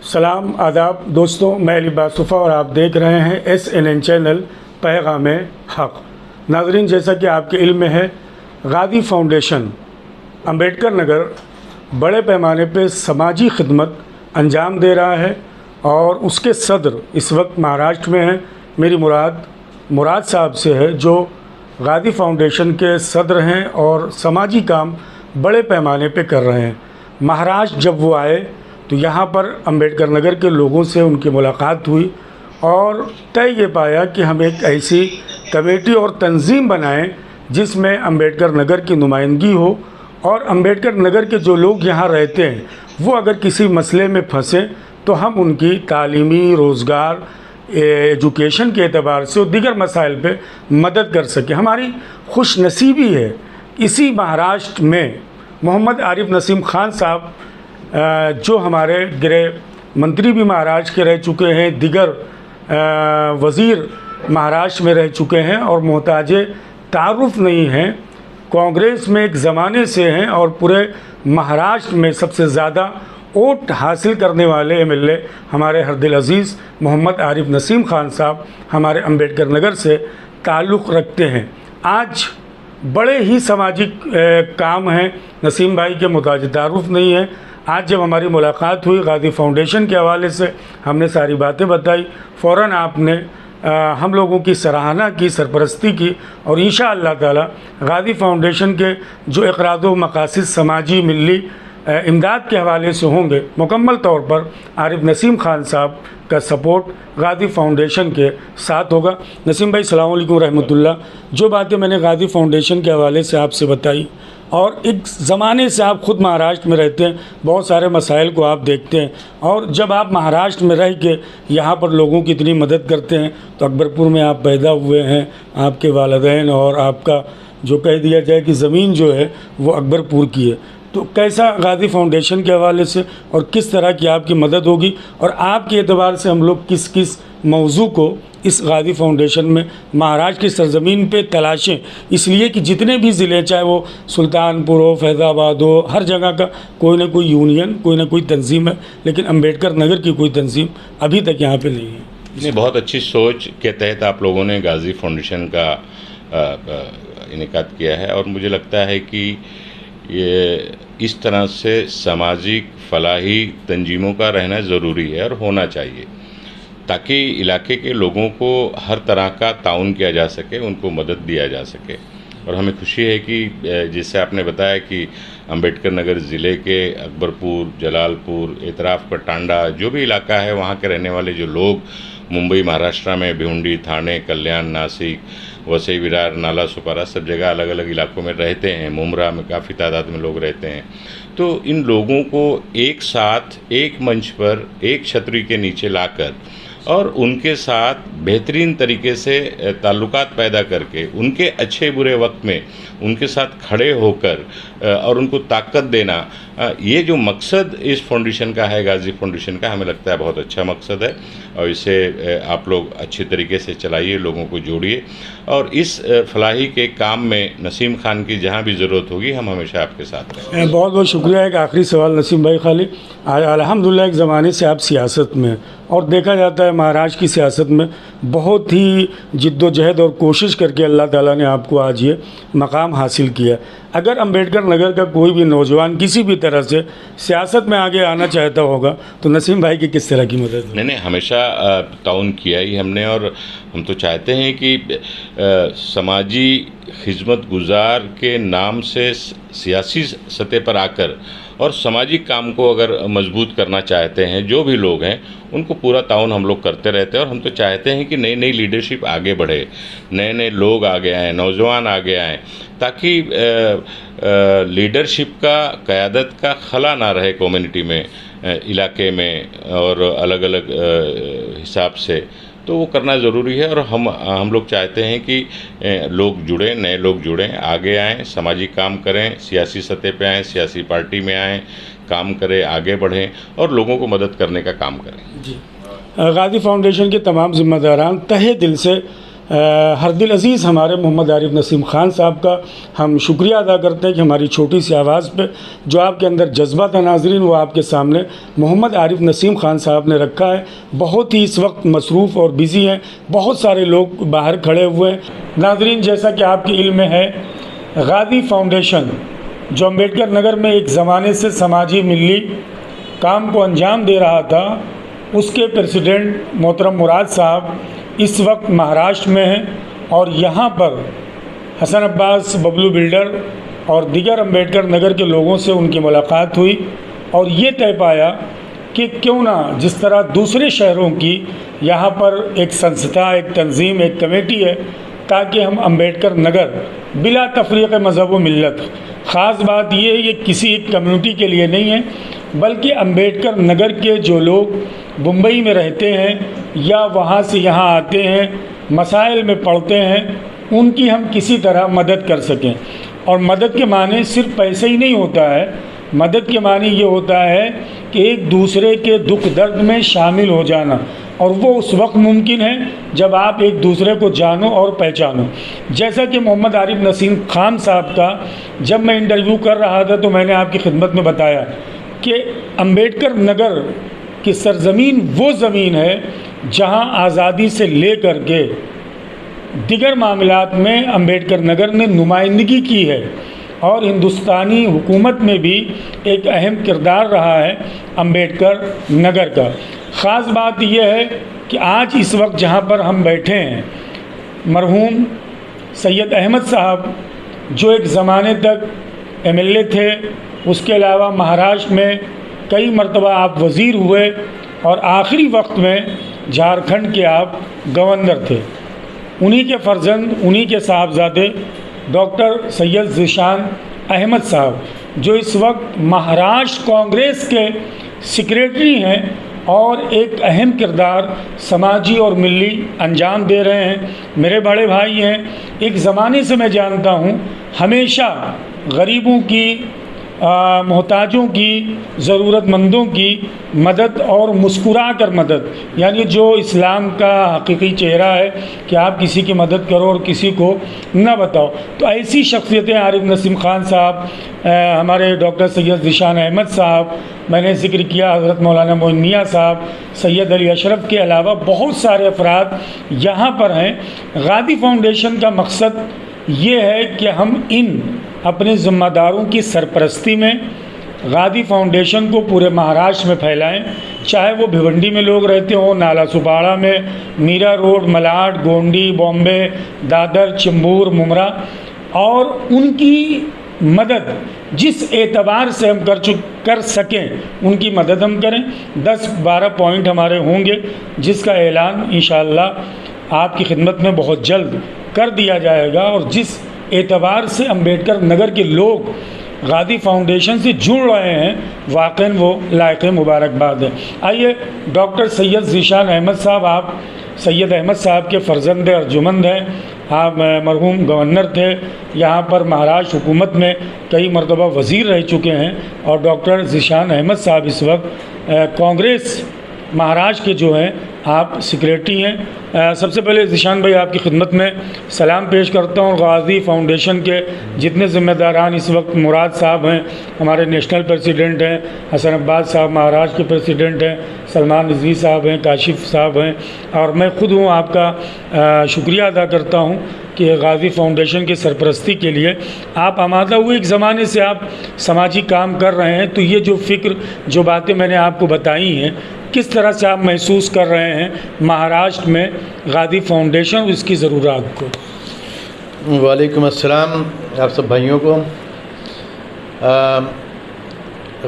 सलाम आदाब दोस्तों, मैं लिबासुफ़ा और आप देख रहे हैं SNN चैनल पैगाम हक़। नाज़रीन, जैसा कि आपके इल्म में है, गाज़ी फाउंडेशन अम्बेडकर नगर बड़े पैमाने पे समाजी खिदमत अंजाम दे रहा है और उसके सदर इस वक्त महाराष्ट्र में हैं। मेरी मुराद साहब से है, जो गाज़ी फाउंडेशन के सदर हैं और समाजी काम बड़े पैमाने पे कर रहे हैं। महाराष्ट्र जब वो आए तो यहाँ पर अम्बेडकर नगर के लोगों से उनकी मुलाकात हुई और तय ये पाया कि हम एक ऐसी कमेटी और तंजीम बनाएं जिसमें अम्बेडकर नगर की नुमाइंदगी हो और अम्बेडकर नगर के जो लोग यहाँ रहते हैं वो अगर किसी मसले में फंसे तो हम उनकी तालीमी, रोज़गार, एजुकेशन के एतबार से और दीगर मसाइल पे मदद कर सकें। हमारी खुशनसीबी है, इसी महाराष्ट्र में मोहम्मद आरिफ नसीम खान साहब जो हमारे गृह मंत्री भी महाराष्ट्र के रह चुके हैं, दीगर वज़ीर महाराष्ट्र में रह चुके हैं और मोहताजे तारुफ़ नहीं हैं, कांग्रेस में एक ज़माने से हैं और पूरे महाराष्ट्र में सबसे ज़्यादा वोट हासिल करने वाले MLA हमारे हरदिल अज़ीज़ मोहम्मद आरिफ नसीम खान साहब हमारे अम्बेडकर नगर से ताल्लुक़ रखते हैं। आज बड़े ही सामाजिक काम हैं, नसीम भाई के मुताज तारुफ़ नहीं है। आज जब हमारी मुलाकात हुई गाज़ी फाउंडेशन के हवाले से, हमने सारी बातें बताई, फ़ौरन आपने हम लोगों की सराहना की, सरपरस्ती की और इंशाअल्लाह ताला गाज़ी फाउंडेशन के जो इक़राद व मक़ासिद समाजी मिली इमदाद के हवाले से होंगे, मुकम्मल तौर पर आरिफ नसीम खान साहब का सपोर्ट गाज़ी फाउंडेशन के साथ होगा। नसीम भाई, अस्सलाम वालेकुम रहमतुल्लाह। जो बातें मैंने गाज़ी फाउंडेशन के हवाले से आपसे बताई और एक ज़माने से आप ख़ुद महाराष्ट्र में रहते हैं, बहुत सारे मसाइल को आप देखते हैं और जब आप महाराष्ट्र में रह के यहाँ पर लोगों की इतनी मदद करते हैं तो अकबरपुर में आप पैदा हुए हैं, आपके वालिदैन और आपका जो कह दिया जाए कि ज़मीन जो है वो अकबरपुर की है, तो कैसा गाज़ी फाउंडेशन के हवाले से और किस तरह की आपकी मदद होगी और आपके एतबार से हम लोग किस किस मौजू को इस गाज़ी फाउंडेशन में महाराष्ट्र की सरज़मीन पे तलाशें, इसलिए कि जितने भी ज़िले, चाहे वो सुल्तानपुर हो, फैज़ाबाद हो, हर जगह का कोई ना कोई यूनियन, कोई ना कोई तंजीम है, लेकिन अम्बेडकर नगर की कोई तंजीम अभी तक यहाँ पे नहीं है। नहीं, बहुत अच्छी सोच के तहत आप लोगों ने गाज़ी फाउंडेशन का इनेकाद किया है और मुझे लगता है कि ये इस तरह से सामाजिक फलाही तंजीमों का रहना ज़रूरी है और होना चाहिए, ताकि इलाके के लोगों को हर तरह का ताउन किया जा सके, उनको मदद दिया जा सके। और हमें खुशी है कि जैसे आपने बताया कि अम्बेडकर नगर ज़िले के अकबरपुर, जलालपुर, एतराफ़ का टांडा, जो भी इलाका है, वहाँ के रहने वाले जो लोग मुंबई, महाराष्ट्र में भिवंडी, ठाणे, कल्याण, नासिक, वसई विरार, नाला सुपारा, सब जगह अलग अलग इलाकों में रहते हैं। मुमरा में काफ़ी तादाद में लोग रहते हैं। तो इन लोगों को एक साथ एक मंच पर एक छतरी के नीचे लाकर और उनके साथ बेहतरीन तरीके से ताल्लुकात पैदा करके उनके अच्छे बुरे वक्त में उनके साथ खड़े होकर और उनको ताकत देना, ये जो मकसद इस फाउंडेशन का है, गाज़ी फाउंडेशन का, हमें लगता है बहुत अच्छा मकसद है और इसे आप लोग अच्छी तरीके से चलाइए, लोगों को जोड़िए और इस फलाही के काम में नसीम खान की जहाँ भी ज़रूरत होगी हम हमेशा आपके साथ रहेंगे। बहुत बहुत शुक्रिया। एक आखिरी सवाल नसीम भाई, खाली अल्हम्दुलिल्लाह एक ज़माने से आप सियासत में और देखा जाता है महाराष्ट्र की सियासत में बहुत ही जिद्दोजहद और कोशिश करके अल्लाह ताला ने आपको आज ये मकाम हासिल किया। अगर अम्बेडकर नगर का कोई भी नौजवान किसी भी तरह से सियासत में आगे आना चाहता होगा तो नसीम भाई की किस तरह की मदद? नहीं, हमेशा ताउन किया ही हमने और हम तो चाहते हैं कि समाजी खिदमत गुजार के नाम से सियासी सतह पर आकर और सामाजिक काम को अगर मजबूत करना चाहते हैं जो भी लोग हैं, उनको पूरा ताउन हम लोग करते रहते हैं और हम तो चाहते हैं कि नई नई लीडरशिप आगे बढ़े, नए नए लोग आगे आएँ, नौजवान आगे आएँ, ताकि लीडरशिप का, क़यादत का खला ना रहे कम्युनिटी में, इलाके में और अलग अलग हिसाब से। तो वो करना ज़रूरी है और हम लोग चाहते हैं कि लोग जुड़ें, नए लोग जुड़ें, आगे आएँ, सामाजिक काम करें, सियासी सतह पे आएँ, सियासी पार्टी में आएँ, काम करें, आगे बढ़ें और लोगों को मदद करने का काम करें। जी, गाज़ी फाउंडेशन के तमाम ज़िम्मेदारान तहे दिल से हर दिल अज़ीज़ हमारे मोहम्मद आरिफ नसीम ख़ान साहब का हम शुक्रिया अदा करते हैं कि हमारी छोटी सी आवाज़ पे जो आपके अंदर जज्बा था नाज़रीन, वो आपके सामने मोहम्मद आरिफ नसीम ख़ान साहब ने रखा है। बहुत ही इस वक्त मसरूफ़ और बिज़ी हैं, बहुत सारे लोग बाहर खड़े हुए हैं। नाज़रीन, जैसा कि आपके इल्म में है, गाज़ी फाउंडेशन जो अम्बेडकर नगर में एक ज़माने से समाजी मिली काम को अंजाम दे रहा था, उसके प्रेसिडेंट मोहतरम मुराद साहब इस वक्त महाराष्ट्र में हैं और यहाँ पर हसन अब्बास बबलू बिल्डर और दीगर अम्बेडकर नगर के लोगों से उनकी मुलाकात हुई और ये तय पाया कि क्यों ना जिस तरह दूसरे शहरों की यहाँ पर एक संस्था, एक तंजीम, एक कमेटी है, ताकि हम अम्बेडकर नगर बिला तफरीक़ मज़हब व मिल्लत, ख़ास बात ये है ये किसी एक कम्युनिटी के लिए नहीं है, बल्कि अम्बेडकर नगर के जो लोग मुंबई में रहते हैं या वहाँ से यहाँ आते हैं, मसाइल में पढ़ते हैं, उनकी हम किसी तरह मदद कर सकें। और मदद के माने सिर्फ पैसे ही नहीं होता है, मदद के माने ये होता है कि एक दूसरे के दुख दर्द में शामिल हो जाना, और वो उस वक्त मुमकिन है जब आप एक दूसरे को जानो और पहचानो। जैसा कि मोहम्मद आरिफ नसीम ख़ान साहब का जब मैं इंटरव्यू कर रहा था तो मैंने आपकी खिदमत में बताया कि अम्बेडकर नगर की सरज़मीन वो ज़मीन है जहां आज़ादी से लेकर के दिगर मामलात में अम्बेडकर नगर ने नुमाइंदगी की है और हिंदुस्तानी हुकूमत में भी एक अहम किरदार रहा है अम्बेडकर नगर का। ख़ास बात यह है कि आज इस वक्त जहाँ पर हम बैठे हैं, मरहूम सैयद अहमद साहब जो एक ज़माने तक MLA थे, उसके अलावा महाराष्ट्र में कई मरतबा आप वज़ीर हुए और आखिरी वक्त में झारखंड के आप गवर्नर थे। उन्हीं के फ़र्जंद, उन्हीं के साहबजादे डॉक्टर सैयद ज़ीशान अहमद साहब जो इस वक्त महाराष्ट्र कांग्रेस के सेक्रेटरी हैं और एक अहम किरदार समाजी और मिली अंजाम दे रहे हैं। मेरे बड़े भाई हैं। एक ज़माने से मैं जानता हूँ हमेशा गरीबों की, मोहताजों की, ज़रूरतमंदों की मदद और मुस्कुरा कर मदद, यानी जो इस्लाम का हकीकी चेहरा है कि आप किसी की मदद करो और किसी को न बताओ। तो ऐसी शख्सियतें आरिफ नसीम ख़ान साहब, हमारे डॉक्टर सैयद ज़ीशान अहमद साहब, मैंने ज़िक्र किया हज़रत मौलाना मोइन मियाँ साहब, सैयद अली अशरफ के अलावा बहुत सारे अफराद यहाँ पर हैं। गाज़ी फाउंडेशन का मकसद ये है कि हम इन अपने ज़िम्मेदारों की सरपरस्ती में गाज़ी फाउंडेशन को पूरे महाराष्ट्र में फैलाएं, चाहे वो भिवंडी में लोग रहते हों, नाला सुपाड़ा में, मीरा रोड, मलाड, गोंडी, बॉम्बे, दादर, चिंबूर, मुमरा, और उनकी मदद जिस एतबार से हम कर सकें उनकी मदद हम करें। 10-12 पॉइंट हमारे होंगे जिसका ऐलान इंशाअल्लाह आपकी खिदमत में बहुत जल्द कर दिया जाएगा, और जिस एतबार से अम्बेडकर नगर के लोग गाज़ी फाउंडेशन से जुड़ रहे हैं वाक़ई वो लायक मुबारकबाद है। आइए, डॉक्टर सैयद ज़ीशान अहमद साहब, आप सैयद अहमद साहब के फ़र्जंद अर्जुमंद हैं। आप मरहूम गवर्नर थे, यहाँ पर महाराष्ट्र हुकूमत में कई मरतबा वज़ीर रह चुके हैं, और डॉक्टर ज़ीशान अहमद साहब इस वक्त कांग्रेस महाराष्ट्र के जो हैं आप सेक्रेटरी हैं। सबसे पहले ज़ीशान भाई आपकी खिदमत में सलाम पेश करता हूँ। गाज़ी फाउंडेशन के जितने ज़िम्मेदारान इस वक्त, मुराद साहब हैं हमारे नेशनल प्रेसिडेंट हैं, हसन अब्बास साहब महाराष्ट्र के प्रेसिडेंट हैं, सलमान रिजवी साहब हैं, काशिफ साहब हैं, और मैं ख़ुद हूँ, आपका शुक्रिया अदा करता हूँ कि गाज़ी फाउंडेशन की सरपरस्ती के लिए आप आमादा हुए। एक ज़माने से आप समाजी काम कर रहे हैं, तो ये जो फ़िक्र, जो बातें मैंने आपको बताई हैं, किस तरह से आप महसूस कर रहे हैं महाराष्ट्र में गाज़ी फाउंडेशन और इसकी ज़रूरत को? वालेकुम अस्सलाम आप सब भाइयों को।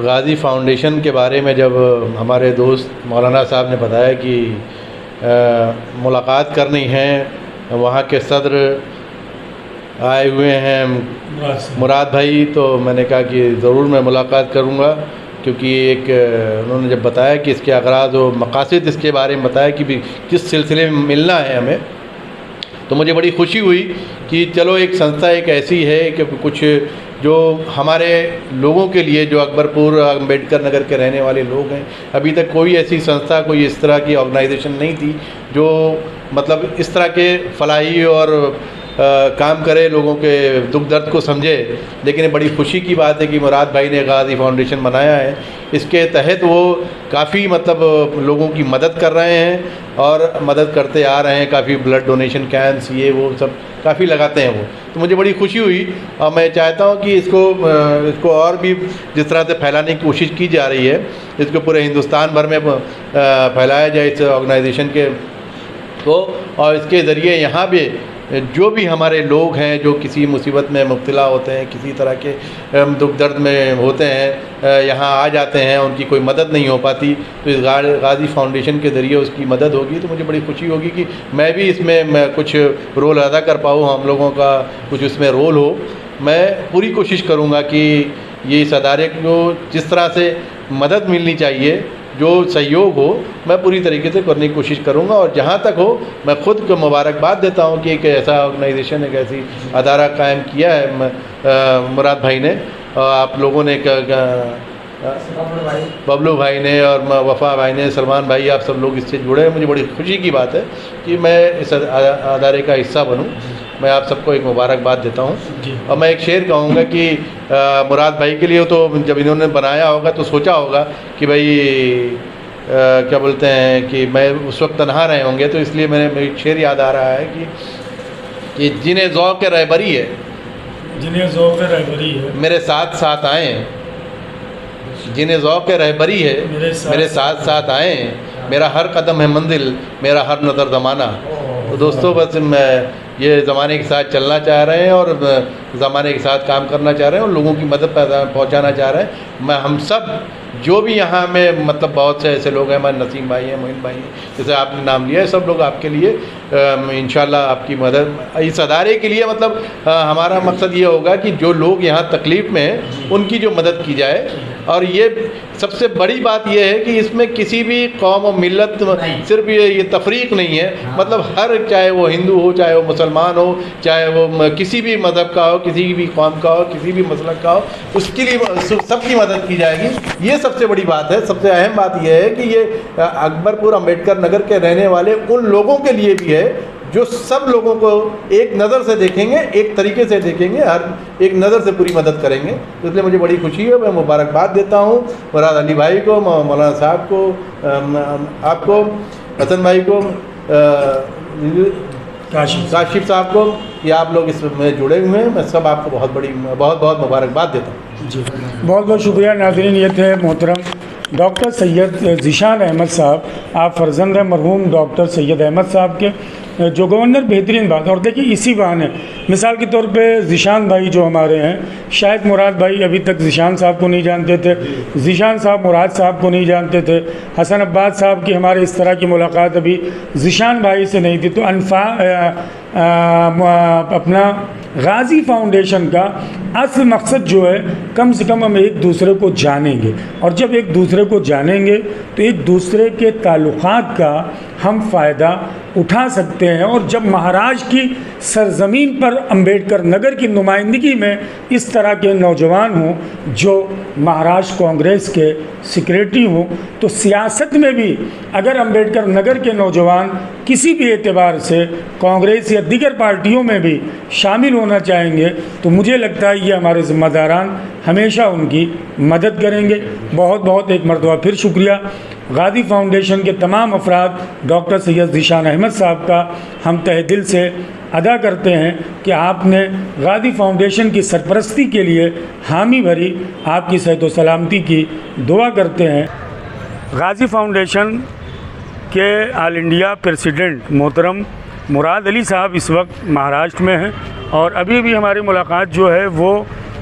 गाज़ी फाउंडेशन के बारे में जब हमारे दोस्त मौलाना साहब ने बताया कि मुलाकात करनी है, वहाँ के सदर आए हुए हैं मुराद भाई, तो मैंने कहा कि ज़रूर मैं मुलाकात करूँगा, क्योंकि एक उन्होंने जब बताया कि इसके अगराज़ और मकासद इसके बारे में बताया कि भी किस सिलसिले में मिलना है हमें, तो मुझे बड़ी खुशी हुई कि चलो एक संस्था एक ऐसी है कि कुछ जो हमारे लोगों के लिए, जो अकबरपुर अम्बेडकर नगर के रहने वाले लोग हैं, अभी तक कोई ऐसी संस्था, कोई इस तरह की ऑर्गेनाइजेशन नहीं थी जो मतलब इस तरह के फलाही और काम करे, लोगों के दुख दर्द को समझे। लेकिन ये बड़ी खुशी की बात है कि मुराद भाई ने गाजी फाउंडेशन बनाया है, इसके तहत वो काफ़ी मतलब लोगों की मदद कर रहे हैं और मदद करते आ रहे हैं। काफ़ी ब्लड डोनेशन कैंप्स ये वो सब काफ़ी लगाते हैं वो, तो मुझे बड़ी खुशी हुई। और मैं चाहता हूँ कि इसको और भी जिस तरह से फैलाने की कोशिश की जा रही है, इसको पूरे हिंदुस्तान भर में फैलाया जाए इस ऑर्गेनाइजेशन के को, और इसके ज़रिए यहाँ पे जो भी हमारे लोग हैं जो किसी मुसीबत में मुब्तला होते हैं, किसी तरह के दुख दर्द में होते हैं, यहाँ आ जाते हैं, उनकी कोई मदद नहीं हो पाती, तो इस गाजी फाउंडेशन के ज़रिए उसकी मदद होगी। तो मुझे बड़ी खुशी होगी कि मैं भी इसमें कुछ रोल अदा कर पाऊँ, हम लोगों का कुछ इसमें रोल हो। मैं पूरी कोशिश करूँगा कि ये इस अदारे को जिस तरह से मदद मिलनी चाहिए, जो सहयोग हो, मैं पूरी तरीके से करने की कोशिश करूँगा। और जहाँ तक हो मैं ख़ुद को मुबारकबाद देता हूँ कि एक ऐसा ऑर्गेनाइजेशन, एक ऐसी अदारा कायम किया है मुराद भाई ने, आप लोगों ने, बबलू भाई ने और वफ़ा भाई ने, सलमान भाई, आप सब लोग इससे जुड़े हैं। मुझे बड़ी खुशी की बात है कि मैं इस अदारे का हिस्सा बनूँ। मैं आप सबको एक मुबारकबाद देता हूँ। और मैं एक शेर कहूँगा कि मुराद भाई के लिए तो जब इन्होंने बनाया होगा तो सोचा होगा कि भाई क्या बोलते हैं कि मैं उस वक्त तन्हा रहे होंगे, तो इसलिए मेरे एक शेर याद आ रहा है कि जिन्हें ज़ौक़ रहबरी है, जिन्हें ज़ौक़ रहबरी है, मेरे साथ साथ आएँ, जिन्हें ज़ौक़ रहबरी है मेरे साथ साथ आएँ, मेरा हर कदम है मंजिल, मेरा हर नज़र ज़माना। तो दोस्तों, बस मैं ये ज़माने के साथ चलना चाह रहे हैं और ज़माने के साथ काम करना चाह रहे हैं और लोगों की मदद पहुंचाना चाह रहे हैं। मैं हम सब जो भी यहाँ में मतलब बहुत से ऐसे लोग हैं, हमारे नसीम भाई हैं, मोइन भाई हैं, जैसे आपने नाम लिया है, सब लोग आपके लिए इंशाल्लाह आपकी मदद इस अदारे के लिए, मतलब हमारा मकसद ये होगा कि जो लोग यहाँ तकलीफ़ में हैं उनकी जो मदद की जाए। और ये सबसे बड़ी बात यह है कि इसमें किसी भी कौम और मिल्लत, सिर्फ ये तफरीक नहीं है, मतलब हर, चाहे वो हिंदू हो, चाहे वो मुसलमान हो, चाहे वो किसी भी मज़हब का हो, किसी भी कौम का हो, किसी भी मसलक का हो, उसके लिए सबकी मदद की जाएगी। ये सबसे बड़ी बात है। सबसे अहम बात यह है कि ये अकबरपुर अम्बेडकर नगर के रहने वाले उन लोगों के लिए भी है जो सब लोगों को एक नज़र से देखेंगे, एक तरीके से देखेंगे, हर एक नज़र से पूरी मदद करेंगे। तो इसलिए मुझे बड़ी खुशी है। मैं मुबारकबाद देता हूँ मुराद अली भाई को, मौलाना साहब को, आपको, हसन भाई को, काशिफ साहब को, कि आप लोग इसमें जुड़े हुए हैं। मैं सब आपको बहुत बहुत मुबारकबाद देता हूँ। जी, बहुत बहुत शुक्रिया। नाज़रीन, ये थे मोहतरम डॉक्टर सैयद ज़ीशान अहमद साहब। आप फ़र्जंद हैं मरहूम डॉक्टर सैयद अहमद साहब के, जो गवर्नर बेहतरीन बात। और देखिए, इसी बहाने मिसाल के तौर पे ज़ीशान भाई जो हमारे हैं, शायद मुराद भाई अभी तक ज़ीशान साहब को नहीं जानते थे, ज़ीशान साहब मुराद साहब को नहीं जानते थे, हसन अब्बास साहब की हमारे इस तरह की मुलाकात अभी ज़ीशान भाई से नहीं थी। तो अपना गाजी फाउंडेशन का असल मकसद जो है, कम से कम हम एक दूसरे को जानेंगे, और जब एक दूसरे को जानेंगे तो एक दूसरे के ताल्लुकात का हम फ़ायदा उठा सकते हैं। और जब महाराष्ट्र की सरज़मीन पर अम्बेडकर नगर की नुमाइंदगी में इस तरह के नौजवान हों जो महाराष्ट्र कांग्रेस के सेक्रेटरी हों, तो सियासत में भी अगर अम्बेडकर नगर के नौजवान किसी भी एतबार से कांग्रेस या दीगर पार्टियों में भी शामिल होना चाहेंगे, तो मुझे लगता है ये हमारे ज़िम्मेदारान हमेशा उनकी मदद करेंगे। बहुत बहुत एक मरतबा फिर शुक्रिया गाजी फाउंडेशन के तमाम अफराद, डॉक्टर सैयद ज़ीशान अहमद साहब का हम तहे दिल से अदा करते हैं कि आपने गाजी फाउंडेशन की सरपरस्ती के लिए हामी भरी, आपकी सेहत व सलामती की दुआ करते हैं। गाजी फाउंडेशन के ऑल इंडिया प्रेसिडेंट मोहतरम मुराद अली साहब इस वक्त महाराष्ट्र में हैं, और अभी भी हमारी मुलाकात जो है वो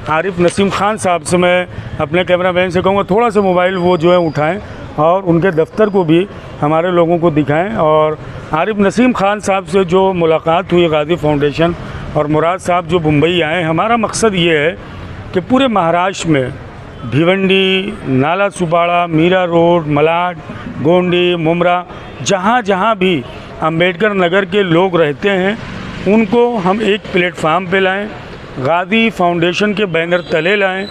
आरिफ नसीम ख़ान साहब से, मैं अपने कैमरा मैन से कहूँगा थोड़ा सा मोबाइल वो जो है उठाएं और उनके दफ्तर को भी हमारे लोगों को दिखाएं। और आरिफ नसीम ख़ान साहब से जो मुलाकात हुई गाजी फाउंडेशन और मुराद साहब जो मुंबई आए, हमारा मकसद ये है कि पूरे महाराष्ट्र में भिवंडी, नाला सुपाड़ा, मीरा रोड, मलाड, गोंडी, मुमरा, जहाँ जहाँ भी अम्बेडकर नगर के लोग रहते हैं उनको हम एक प्लेटफार्म पे लाएं, गाजी फाउंडेशन के बैनर तले लाएं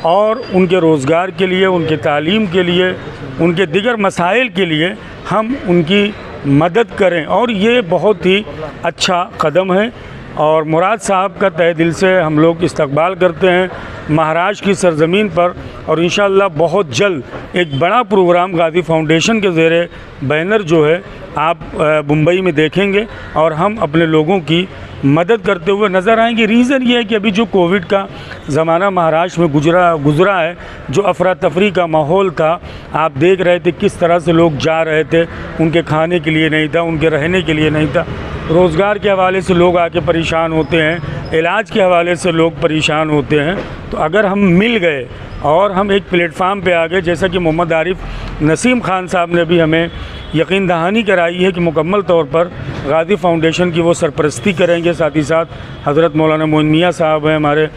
और उनके रोज़गार के लिए, उनके तालीम के लिए, उनके दिगर मसाइल के लिए हम उनकी मदद करें। और ये बहुत ही अच्छा कदम है और मुराद साहब का तहे दिल से हम लोग इस्तकबाल करते हैं महाराष्ट्र की सरज़मीन पर। और इंशाअल्लाह बहुत जल्द एक बड़ा प्रोग्राम गाज़ी फाउंडेशन के ज़ेरे बैनर जो है आप मुंबई में देखेंगे और हम अपने लोगों की मदद करते हुए नज़र आएंगे। रीज़न ये है कि अभी जो कोविड का ज़माना महाराष्ट्र में गुज़रा है, जो अफरा तफरी का माहौल था, आप देख रहे थे किस तरह से लोग जा रहे थे, उनके खाने के लिए नहीं था, उनके रहने के लिए नहीं था, रोज़गार के हवाले से लोग आके परेशान होते हैं, इलाज के हवाले से लोग परेशान होते हैं। तो अगर हम मिल गए और हम एक प्लेटफार्म पे आ गए, जैसा कि मोहम्मद आरिफ नसीम खान साहब ने भी हमें यकीन दहानी कराई है कि मुकम्मल तौर पर गाज़ी फाउंडेशन की वो सरपरस्ती करेंगे। साथ ही साथ हज़रत मौलाना मोइन मियाँ साहब हैं, हमारे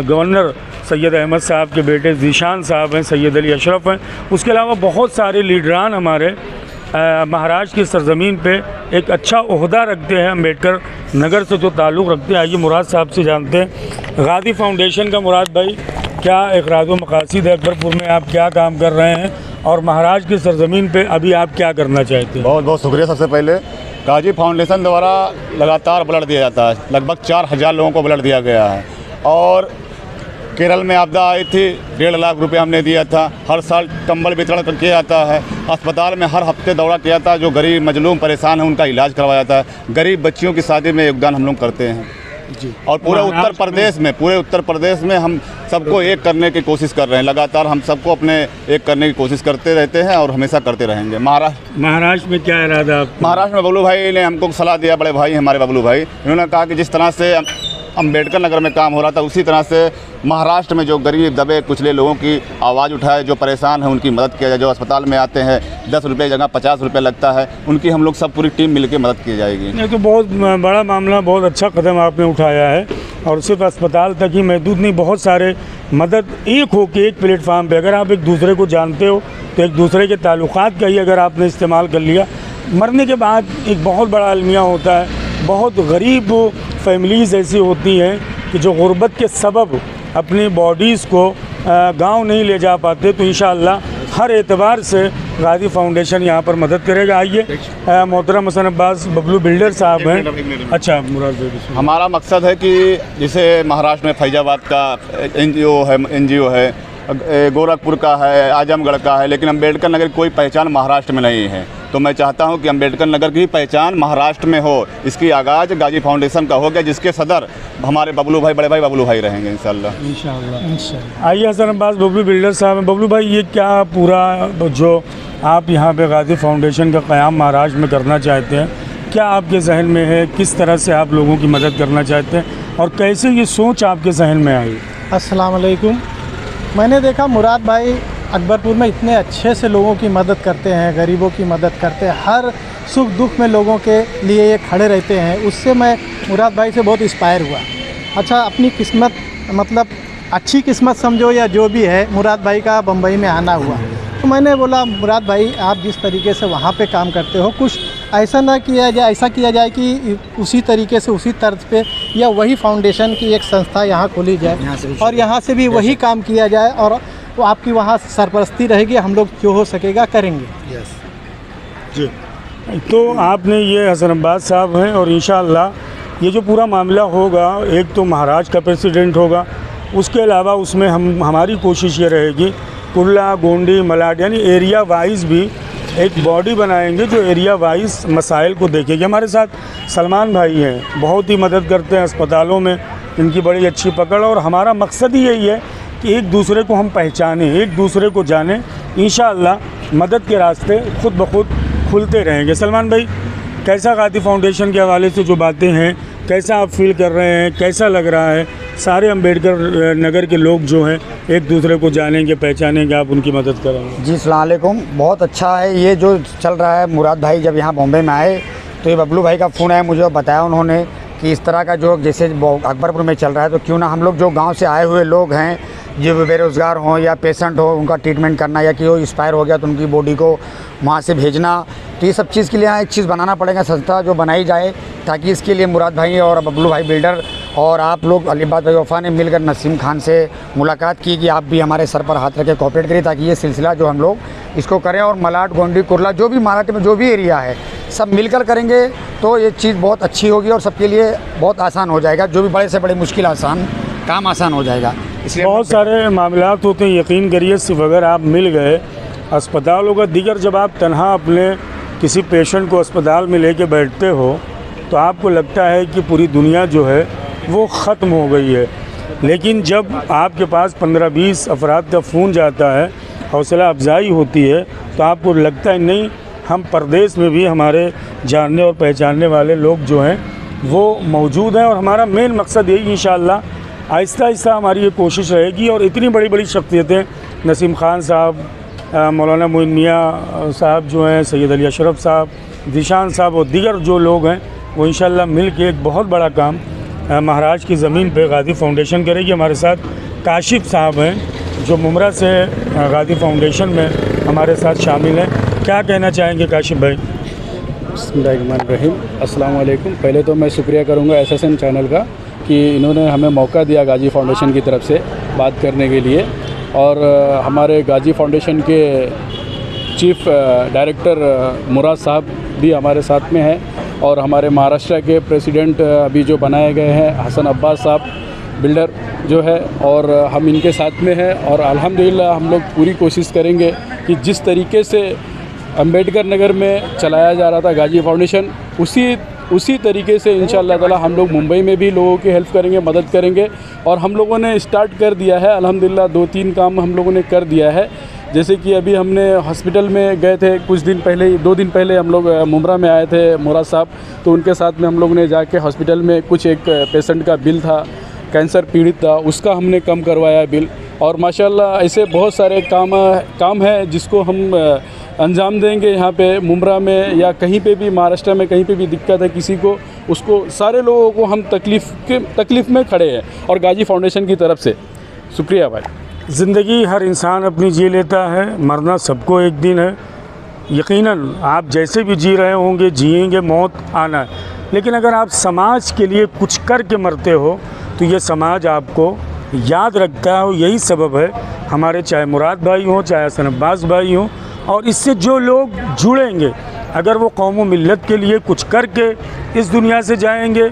गवर्नर सैयद अहमद साहब के बेटे ज़ीशान साहब हैं, सैयद अली अशरफ हैं, उसके अलावा बहुत सारे लीडरान हमारे महाराष्ट्र की सरज़मीन पे एक अच्छा ओहदा रखते हैं, अम्बेडकर नगर से जो ताल्लुक़ रखते हैं। आइए मुराद साहब से जानते हैं गाज़ी फाउंडेशन का। मुराद भाई, क्या इक़राज़ व मक़ासिद है, अकबरपुर में आप क्या काम कर रहे हैं और महाराष्ट्र की सरज़मीन पे अभी आप क्या करना चाहते हैं? बहुत बहुत शुक्रिया। सबसे पहले गाज़ी फाउंडेशन द्वारा लगातार ब्लड दिया जाता है, लगभग 4000 लोगों को ब्लड दिया गया है। और केरल में आपदा आई थी, 1.5 लाख रुपए हमने दिया था। हर साल कंबल वितरण किया जाता है। अस्पताल में हर हफ्ते दौरा किया जाता है, जो गरीब मजलूम परेशान है उनका इलाज करवाया जाता है। गरीब बच्चियों की शादी में योगदान हम लोग करते हैं जी। और पूरे उत्तर प्रदेश में हम सबको एक करने की कोशिश कर रहे हैं। लगातार हम सबको अपने एक करने की कोशिश करते रहते हैं और हमेशा करते रहेंगे। महाराष्ट्र में क्या इरादा आप? महाराष्ट्र में बबलू भाई ने हमको सलाह दिया, बड़े भाई हमारे बबलू भाई, इन्होंने कहा कि जिस तरह से अम्बेडकर नगर में काम हो रहा था, उसी तरह से महाराष्ट्र में जो गरीब दबे कुचले लोगों की आवाज़ उठाए, जो परेशान हैं उनकी मदद किया जाए। जो अस्पताल में आते हैं 10 रुपये जगह 50 रुपये लगता है, उनकी हम लोग सब पूरी टीम मिलकर मदद की जाएगी। ये तो बहुत बड़ा मामला, बहुत अच्छा कदम आपने उठाया है। और सिर्फ अस्पताल तक ही महदूद नहीं, बहुत सारे मदद एक हो के एक प्लेटफार्म पे, अगर आप एक दूसरे को जानते हो तो एक दूसरे के ताल्लुकात का ही अगर आपने इस्तेमाल कर लिया। मरने के बाद एक बहुत बड़ा अलमिया होता है। बहुत गरीब फैमिलीज़ ऐसी होती हैं कि जो गुर्बत के सबब अपनी बॉडीज़ को गांव नहीं ले जा पाते। तो इंशाअल्लाह हर एतबार से गाज़ी फाउंडेशन यहाँ पर मदद करेगा। आइए मोहतरम हसन अब्बास बबलू बिल्डर साहब हैं। अच्छा मुराद भाई, हमारा मकसद है कि जैसे महाराष्ट्र में फैजाबाद का एनजीओ है, गोरखपुर का है, आजमगढ़ का है, लेकिन अम्बेडकर नगर की कोई पहचान महाराष्ट्र में नहीं है। तो मैं चाहता हूं कि अम्बेडकर नगर की पहचान महाराष्ट्र में हो। इसकी आगाज़ गाज़ी फाउंडेशन का हो गया, जिसके सदर हमारे बबलू भाई, बड़े भाई बबलू भाई रहेंगे इंशाअल्लाह। आइए हसन अब्बास बबलू बिल्डर साहब हैं। बबलू भाई, ये क्या पूरा जो आप यहाँ पे गाज़ी फाउंडेशन का क़याम महाराष्ट्र में करना चाहते हैं, क्या आपके जहन में है? किस तरह से आप लोगों की मदद करना चाहते हैं और कैसे ये सोच आपके जहन में आई? अस्सलाम वालेकुम। मैंने देखा मुराद भाई अकबरपुर में इतने अच्छे से लोगों की मदद करते हैं, गरीबों की मदद करते हैं, हर सुख दुख में लोगों के लिए ये खड़े रहते हैं। उससे मैं मुराद भाई से बहुत इंस्पायर हुआ। अच्छा, अपनी किस्मत, मतलब अच्छी किस्मत समझो या जो भी है, मुराद भाई का बम्बई में आना हुआ। तो मैंने बोला मुराद भाई, आप जिस तरीके से वहाँ पे काम करते हो, कुछ ऐसा ना किया जाए, ऐसा किया जाए कि उसी तरीके से, उसी तर्ज पे या वही फाउंडेशन की एक संस्था यहाँ खोली जाए और यहाँ से भी वही काम किया जाए और वो आपकी वहाँ सरपरस्ती रहेगी। हम लोग जो हो सकेगा करेंगे। जी, तो आपने ये हसन अब्बास साहब हैं और इंशाअल्लाह ये जो पूरा मामला होगा, एक तो महाराष्ट्र का प्रेसिडेंट होगा, उसके अलावा उसमें हमारी कोशिश ये रहेगी कुर्ला, गोंडी, मलाड यानी एरिया वाइज भी एक बॉडी बनाएंगे जो एरिया वाइज मसाइल को देखेगी। हमारे साथ सलमान भाई हैं, बहुत ही मदद करते हैं अस्पतालों में, इनकी बड़ी अच्छी पकड़। और हमारा मकसद ही यही है कि एक दूसरे को हम पहचानें, एक दूसरे को जानें। इंशाअल्लाह मदद के रास्ते खुद ब खुद खुलते रहेंगे। सलमान भाई, कैसा गाज़ी फाउंडेशन के हवाले से जो बातें हैं, कैसा आप फील कर रहे हैं, कैसा लग रहा है? सारे अम्बेडकर नगर के लोग जो हैं एक दूसरे को जानेंगे, पहचानेंगे, आप उनकी मदद करेंगे। जी अस्सलाम वालेकुम। बहुत अच्छा है ये जो चल रहा है। मुराद भाई जब यहाँ बॉम्बे में आए तो ये बबलू भाई का फ़ोन आया, मुझे बताया उन्होंने कि इस तरह का जो जैसे अकबरपुर में चल रहा है, तो क्यों ना हम लोग जो गांव से आए हुए लोग हैं, जो बेरोज़गार हों या पेशेंट हो, उनका ट्रीटमेंट करना, या कि वो एक्सपायर हो गया तो उनकी बॉडी को वहाँ से भेजना। तो ये सब चीज़ के लिए यहाँ एक चीज़ बनाना पड़ेगा, संस्था जो बनाई जाए, ताकि इसके लिए मुराद भाई और बबलू भाई बिल्डर और आप लोग अलीबाद भाई वफ़ा ने मिलकर नसीम खान से मुलाकात की कि आप भी हमारे सर पर हाथ रखे कोऑपरेट करिए, ताकि ये सिलसिला जो हम लोग इसको करें। और मलाड, गोंडी, कुरला जो भी महाराष्ट्र में जो भी एरिया है सब मिलकर करेंगे तो ये चीज़ बहुत अच्छी होगी और सबके लिए बहुत आसान हो जाएगा। जो भी बड़े से बड़े मुश्किल आसान काम आसान हो जाएगा। इसलिए बहुत सारे मामलात होते हैं, यकीन करिए सिर्फ अगर आप मिल गए अस्पतालों का दिगर, जब आप तन्हा अपने किसी पेशेंट को अस्पताल में लेके बैठते हो तो आपको लगता है कि पूरी दुनिया जो है वो ख़त्म हो गई है। लेकिन जब आपके पास 15-20 अफराद का फ़ोन जाता है, हौसला अफजाई होती है, तो आपको लगता है नहीं, हम परदेश में भी हमारे जानने और पहचानने वाले लोग जो हैं वो मौजूद हैं। और हमारा मेन मकसद यही इंशाअल्लाह आहिस्ता आहिस्ता हमारी ये कोशिश रहेगी। और इतनी बड़ी बड़ी शख्सियतें, नसीम खान साहब, मौलाना मोइन मियाँ साहब जो हैं, सैयद अली अशरफ साहब, दिशान साहब और दीगर जो लोग हैं, वो इंशाअल्लाह मिल के एक बहुत बड़ा काम महाराष्ट्र की ज़मीन पे गाज़ी फाउंडेशन करेगी। हमारे साथ काशिफ साहब हैं जो मुमरा से गाज़ी फाउंडेशन में हमारे साथ शामिल हैं। क्या कहना चाहेंगे काशिफ भाई? बिस्मिल्लाहिर्रहमानिर्रहीम, अस्सलाम वालेकुम। पहले तो मैं शुक्रिया करूंगा SSN चैनल का कि इन्होंने हमें मौका दिया गाज़ी फाउंडेशन की तरफ से बात करने के लिए। और हमारे गाज़ी फाउंडेशन के चीफ डायरेक्टर मुराद साहब भी हमारे साथ में हैं और हमारे महाराष्ट्र के प्रेसिडेंट अभी जो बनाए गए हैं हसन अब्बास साहब बिल्डर जो है, और हम इनके साथ में हैं। और अल्हम्दुलिल्लाह हम लोग पूरी कोशिश करेंगे कि जिस तरीके से अंबेडकर नगर में चलाया जा रहा था गाज़ी फाउंडेशन, उसी तरीके से इंशाअल्लाह ताला हम लोग मुंबई में भी लोगों की हेल्प करेंगे, मदद करेंगे। और हम लोगों ने स्टार्ट कर दिया है अल्हम्दुलिल्लाह, 2-3 काम हम लोगों ने कर दिया है। जैसे कि अभी हमने हॉस्पिटल में गए थे कुछ दिन पहले, 2 दिन पहले हम लोग मुमरा में आए थे मुराद साहब, तो उनके साथ में हम लोग ने जाके हॉस्पिटल में कुछ एक पेशेंट का बिल था, कैंसर पीड़ित था, उसका हमने कम करवाया बिल। और माशाल्लाह ऐसे बहुत सारे काम है जिसको हम अंजाम देंगे यहाँ पे मुमरा में या कहीं पे भी महाराष्ट्र में कहीं पे भी दिक्कत है किसी को, उसको सारे लोगों को हम तकलीफ़ में खड़े हैं और गाज़ी फाउंडेशन की तरफ से। शुक्रिया भाई। ज़िंदगी हर इंसान अपनी जी लेता है, मरना सबको एक दिन है। यकीनन आप जैसे भी जी रहे होंगे, जिएंगे, मौत आना है। लेकिन अगर आप समाज के लिए कुछ करके मरते हो तो ये समाज आपको याद रखता है। और यही सबब है हमारे, चाहे मुराद भाई हों, चाहे हसन अब्बास भाई हों, और इससे जो लोग जुड़ेंगे, अगर वो कौम व मिल्लत के लिए कुछ करके इस दुनिया से जाएंगे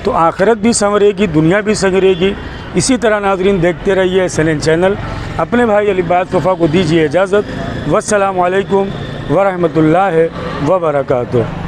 तो आखिरत भी संवरेगी, दुनिया भी संवरेगी। इसी तरह नाज़रीन देखते रहिए SNN चैनल। अपने भाई अलीबाद वफ़ा को दीजिए इजाज़त। वस्सलामु अलैकुम वरहमतुल्लाहि वबरकातुहू।